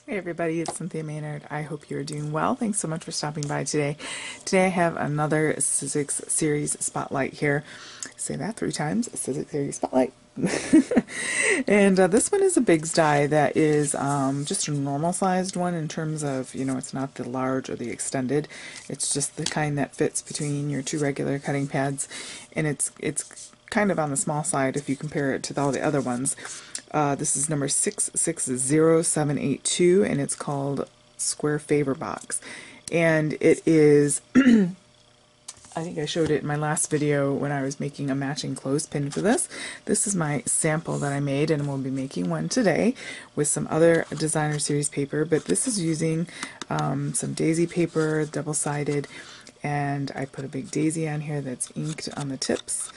Hey everybody, it's Cynthia Maynard. I hope you're doing well. Thanks so much for stopping by today. Today I have another Sizzix series spotlight here. Say that 3 times, Sizzix series spotlight. And this one is a Bigz die that is just a normal sized one in terms of, it's not the large or the extended. It's just the kind that fits between your 2 regular cutting pads, and it's kind of on the small side if you compare it to all the other ones. This is number 660782, and it's called Square Favor Box. And it is, I think I showed it in my last video when I was making a matching clothespin for this. This is my sample that I made, and we'll be making one today with some other designer series paper, but this is using some daisy paper, double-sided, and I put a big daisy on here that's inked on the tips,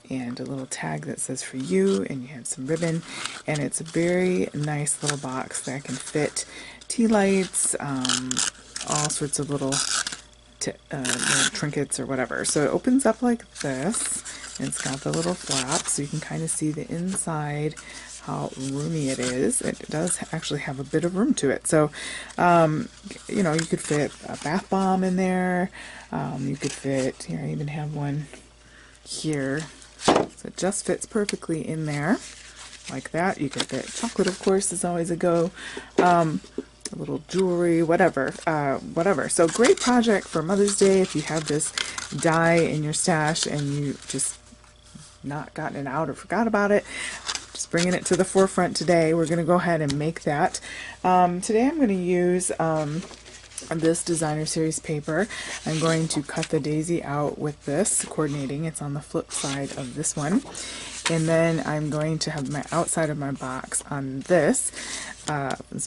and a little tag that says for you, and you have some ribbon, and it's a very nice little box that can fit tea lights, all sorts of little trinkets or whatever. So it opens up like this, and it's got the little flap so you can kind of see the inside, how roomy it is. It does actually have a bit of room to it. So you could fit a bath bomb in there. You could fit, here I even have one here. So it just fits perfectly in there, like that. You could fit chocolate, of course, is always a go. A little jewelry, whatever. So great project for Mother's Day if you have this die in your stash and you just not gotten it out or forgot about it. Just bringing it to the forefront today. We're going to go ahead and make that. Today I'm going to use this designer series paper. I'm going to cut the daisy out with this coordinating. It's on the flip side of this one, and then I'm going to have my outside of my box on this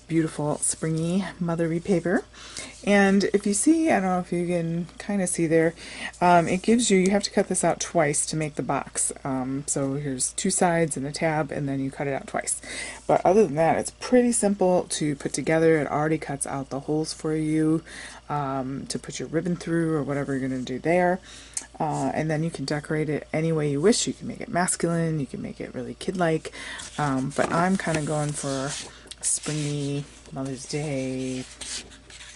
beautiful springy mothery paper. And if you see, I don't know if you can kind of see there, it gives you have to cut this out twice to make the box. So here's 2 sides and a tab, and then you cut it out twice. But other than that, it's pretty simple to put together. It already cuts out the holes for you to put your ribbon through or whatever you're going to do there. And then you can decorate it any way you wish. You can make it masculine, you can make it really kid-like, but I'm kind of going for springy Mother's Day,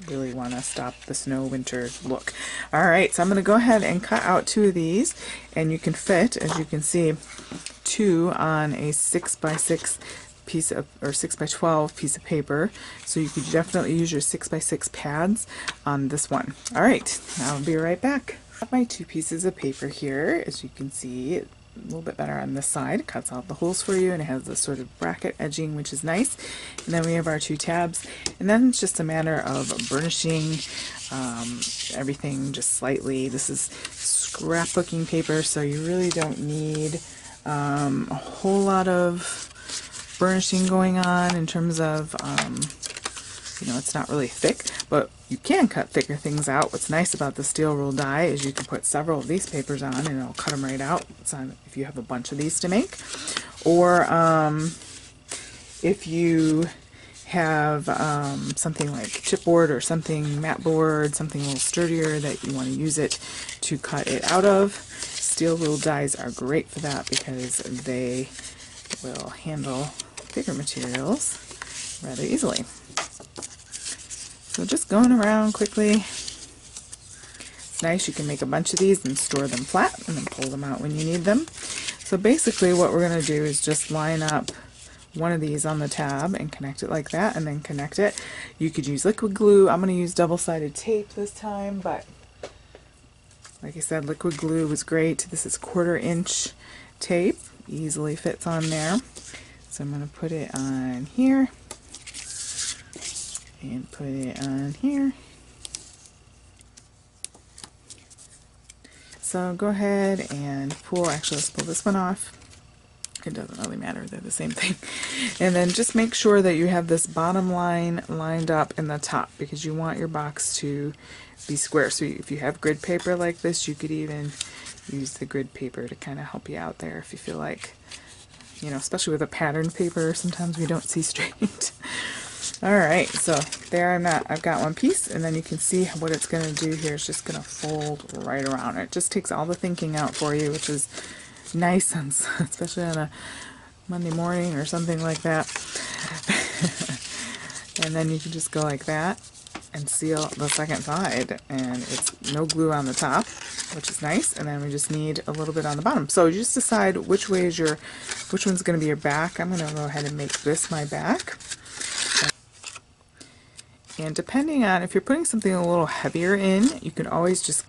really want to stop the snow winter look. Alright, so I'm going to go ahead and cut out 2 of these, and you can fit, as you can see, 2 on a 6x6 piece of, or 6x12 piece of paper, so you could definitely use your 6x6 pads on this one. Alright, I'll be right back. I have my 2 pieces of paper here. As you can see, a little bit better on this side. It cuts out the holes for you, and it has this sort of bracket edging, which is nice. And then we have our 2 tabs, and then it's just a matter of burnishing everything just slightly. This is scrapbooking paper, so you really don't need a whole lot of burnishing going on in terms of it's not really thick, but you can cut thicker things out. What's nice about the steel rule die is you can put several of these papers on and it'll cut them right out. It's on if you have a bunch of these to make, or if you have something like chipboard or something, mat board, something a little sturdier that you want to use it to cut it out of. Steel rule dies are great for that because they will handle bigger materials rather easily. So just going around quickly. It's nice, you can make a bunch of these and store them flat and then pull them out when you need them. So basically what we're going to do is just line up one of these on the tab and connect it like that, and then connect it. You could use liquid glue. I'm going to use double-sided tape this time, but like I said, liquid glue was great. This is 1/4 inch tape, easily fits on there. So I'm going to put it on here and put it on here. So go ahead and pull, actually let's pull this one off. It doesn't really matter, they're the same thing. And then just make sure that you have this bottom line lined up in the top, because you want your box to be square. So if you have grid paper like this, you could even use the grid paper to kind of help you out there if you feel like, especially with a patterned paper, sometimes we don't see straight. Alright, so there I've got one piece, and then you can see what it's going to do here. It's just going to fold right around. It just takes all the thinking out for you, which is nice, especially on a Monday morning or something like that. And then you can just go like that and seal the second side, and it's no glue on the top, which is nice. And then we just need a little bit on the bottom. So you just decide which one's going to be your back. I'm going to go ahead and make this my back. And depending on if you're putting something a little heavier in, you can always just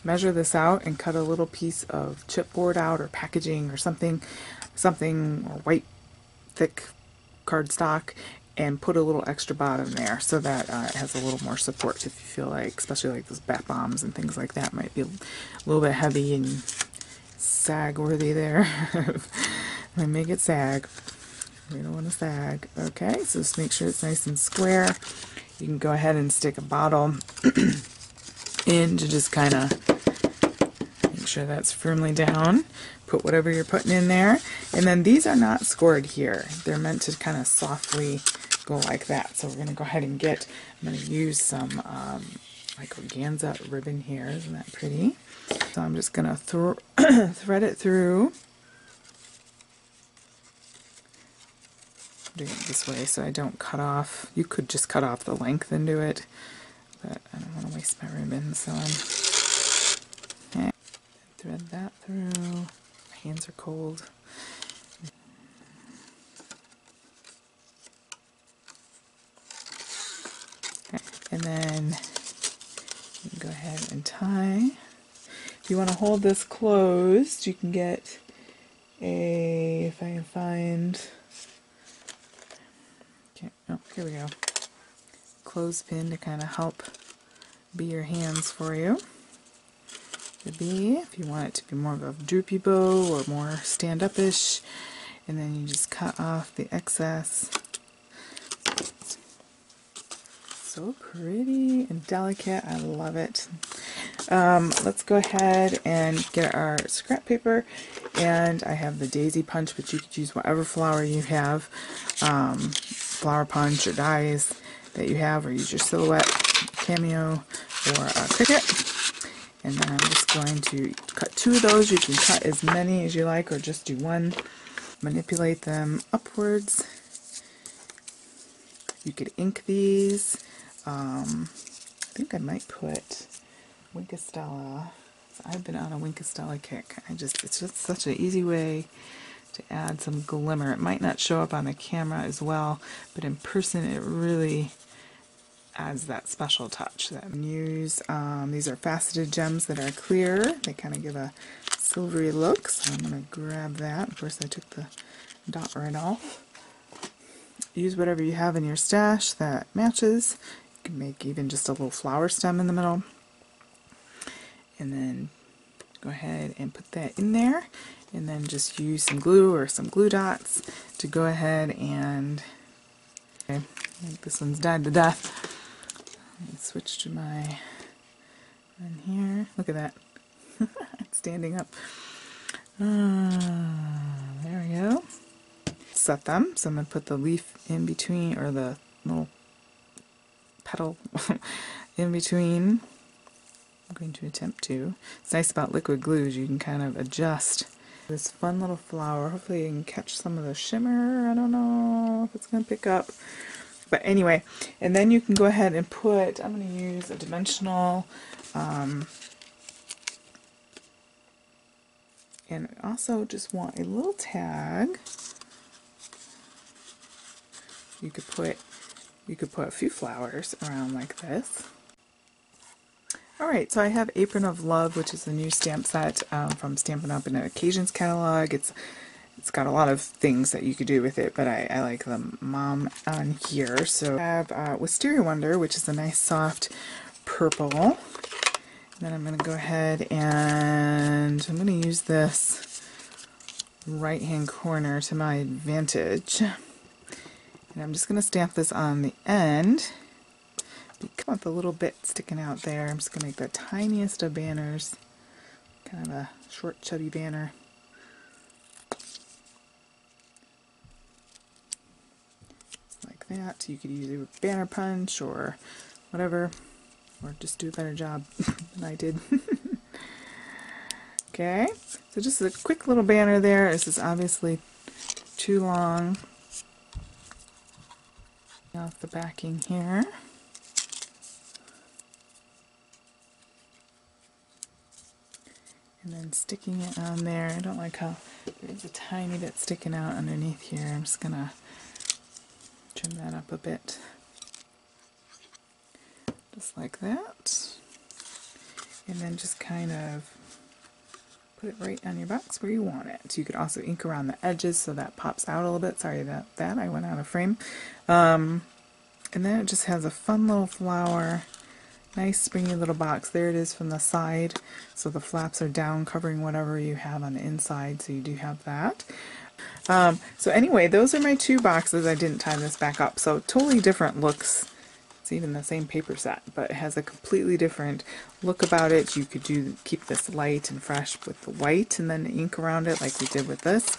measure this out and cut a little piece of chipboard out, or packaging, or something, or white thick cardstock, and put a little extra bottom there so that it has a little more support if you feel like, especially like those bat bombs and things like that might be a little bit heavy and sag worthy there. I make it sag. We don't want to sag. Okay, so just make sure it's nice and square. You can go ahead and stick a bottle in to just kind of make sure that's firmly down. Put whatever you're putting in there. And then these are not scored here. They're meant to kind of softly go like that. So we're going to go ahead and I'm going to use some like organza ribbon here. Isn't that pretty? So I'm just going to thread it through. Doing it this way so I don't cut off. You could just cut off the length and do it, but I don't want to waste my ribbon, so okay. Thread that through. My hands are cold. Okay. And then you can go ahead and tie. If you want to hold this closed, you can get if I can find. Okay, oh, here we go. Clothespin to kind of help be your hands for you. If you want it to be more of a droopy bow or more stand-up-ish, and then you just cut off the excess. So pretty and delicate. I love it. Let's go ahead and get our scrap paper, and I have the daisy punch, but you could use whatever flower you have, flower punch or dies that you have, or use your silhouette, cameo, or Cricut. And then I'm just going to cut 2 of those. You can cut as many as you like, or just do one. Manipulate them upwards. You could ink these. I think I might put Winkostella. I've been on a Winkostella kick. It's just such an easy way to add some glimmer. It might not show up on the camera as well, but in person it really adds that special touch. That use these are faceted gems that are clear. They kind of give a silvery look, so I'm going to grab that. Of course, I took the dot right off. Use whatever you have in your stash that matches. You can make even just a little flower stem in the middle, and then go ahead and put that in there, and then just use some glue or some glue dots to go ahead and, okay, I think this one's died to death. Let me switch to my one here. Look at that. It's standing up. There we go. Set them. So I'm going to put the leaf in between, or the little petal in between. I'm going to attempt to. It's nice about liquid glues, you can kind of adjust this fun little flower. Hopefully you can catch some of the shimmer. I don't know if it's going to pick up. But anyway, and then you can go ahead and put, I'm going to use a dimensional, and also just want a little tag. You could put a few flowers around like this. Alright, so I have Apron of Love, which is a new stamp set from Stampin' Up! In an Occasions catalog. It's got a lot of things that you could do with it, but I like the mom on here. So I have Wisteria Wonder, which is a nice soft purple. And then I'm going to go ahead and I'm going to use this right hand corner to my advantage. And I'm just going to stamp this on the end. Because with the little bit sticking out there, I'm just going to make the tiniest of banners. Kind of a short, chubby banner. Like that. You could use it with banner punch or whatever. Or just do a better job than I did. Okay, so just a quick little banner there. This is obviously too long. Off the backing here. And then sticking it on there. I don't like how there's a tiny bit sticking out underneath here. I'm just gonna trim that up a bit. Just like that. And then just kind of put it right on your box where you want it. So you could also ink around the edges so that pops out a little bit. Sorry about that, I went out of frame. And then it just has a fun little flower. Nice springy little box. There it is from the side. So the flaps are down covering whatever you have on the inside. So you do have that. So anyway, those are my two boxes. I didn't tie this back up. So totally different looks. It's even the same paper set, but it has a completely different look about it. You could keep this light and fresh with the white and then ink around it like we did with this.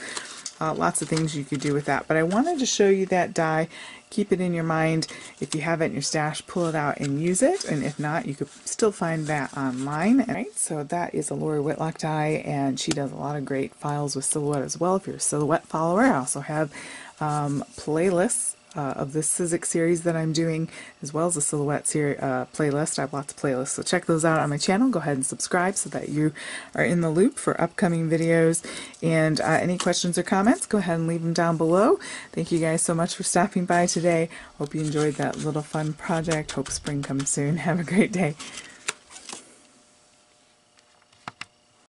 Lots of things you could do with that. But I wanted to show you that die. Keep it in your mind. If you have it in your stash, pull it out and use it. And if not, you could still find that online. Right, so that is a Lori Whitlock die, and she does a lot of great files with silhouette as well. If you're a silhouette follower, I also have playlists of this Sizzix series that I'm doing, as well as a silhouette playlist. I have lots of playlists, so check those out on my channel. Go ahead and subscribe so that you are in the loop for upcoming videos. And any questions or comments, go ahead and leave them down below. Thank you guys so much for stopping by today. Hope you enjoyed that little fun project. Hope spring comes soon. Have a great day.